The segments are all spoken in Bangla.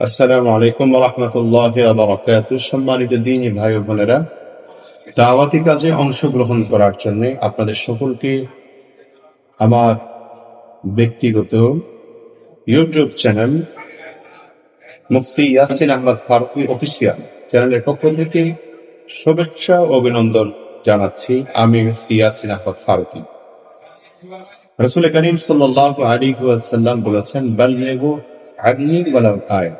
আসসালামু আলাইকুম ওয়া রাহমাতুল্লাহি ওয়া বারাকাতুহু। সম্মানিত দ্বীনী ভাই ও বোনেরা, দাওয়াতি কাজে অংশগ্রহণ করার জন্য আপনাদের সকলকে আমার ব্যক্তিগত ইউটিউব চ্যানেল মুফতি ইয়াসিন আহমদ ফারুকী অফিসিয়াল চ্যানেলের পক্ষ থেকে শুভেচ্ছা ও অভিনন্দন জানাচ্ছি। আমি মুফতি ইয়াসিন আহমদ ফারুকী। রাসূল করিম সাল্লাল্লাহু আলাইহি ওয়াসাল্লাম বলেছেন, বাল্লিগু আন্নী ওয়ালাউ আয়া।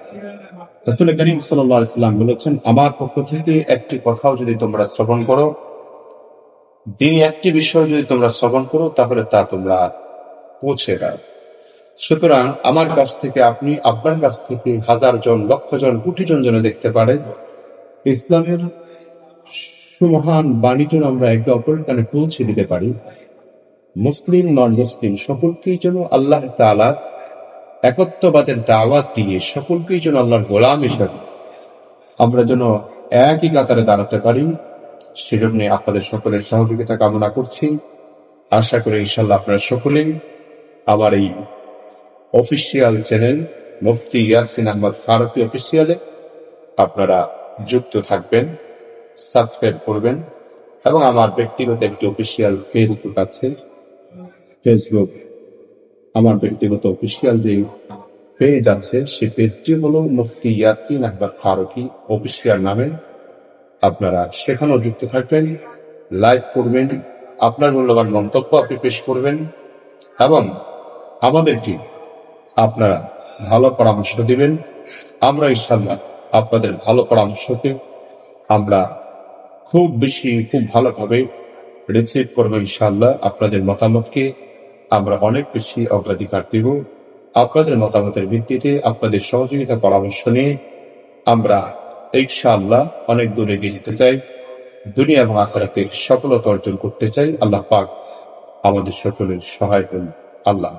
রাসূল করিম সাল্লাল্লাহু আলাইহি ওয়াসাল্লাম বলেছেন, আমার পক্ষ থেকে একটি কথাও যদি তোমরা শ্রবণ করো, দিনই একটি বিষয় যদি তোমরা শ্রবণ করো, তাহলে তা তোমরা পৌঁছে দাও। সুতরাং আমার কাছ থেকে আপনি, আপনার কাছ থেকে হাজার জন, লক্ষ জন, কোটি জন যেন দেখতে পারে ইসলামের সুমহান বাণী যেন আমরা একে অপরের কানে পৌঁছে দিতে পারি। মুসলিম নন মুসলিম সকলকেই যেন আল্লাহ তাআলা একত্ববাদের দাওয়াত দিয়ে সকলকেই যেন আল্লাহর গোলাম হিসেবে আমরা যেন একই কাতারে দাঁড়াতে পারি, সেজন্য আপনাদের সকলের সহযোগিতা কামনা করছি। আশা করি ইনশাআল্লাহ আপনারা সকলেই আমার এই অফিসিয়াল চ্যানেল মুফতি ইয়াসিন আহমদ ফারুকী অফিসিয়ালে আপনারা যুক্ত থাকবেন, সাবস্ক্রাইব করবেন এবং আমার ব্যক্তিগত একটি অফিসিয়াল ফেসবুক আছে, ফেসবুক আমার ব্যক্তিগত অফিসিয়াল যে পেজ আছে সেই পেজটি হলো মুফতি ইয়াসিন আহমদ ফারুকী অফিসিয়াল নামে। আপনারা সেখানেও যুক্ত থাকবেন, লাইক করবেন, আপনার মূল্যবান মন্তব্য আপনি পেশ করবেন এবং আমাদেরকে আপনারা ভালো পরামর্শ দিবেন। আমরা ইনশাআল্লাহ আপনাদের ভালো পরামর্শকে আমরা খুব ভালোভাবে রিসিভ করবো ইনশাআল্লাহ। আপনাদের মতামতকে আমরা অনেক বেশি অগ্রাধিকার দেব। আপনাদের মতামতের ভিত্তিতে আপনাদের সহযোগিতা পরামর্শ নিয়ে আমরা ইনশাআল্লাহ অনেক দূরে এগিয়ে যেতে চাই, দুনিয়া এবং আখিরাতে সফলতা অর্জন করতে চাই। আল্লাহ পাক আমাদের সকলের সহায় হন। আল্লাহ।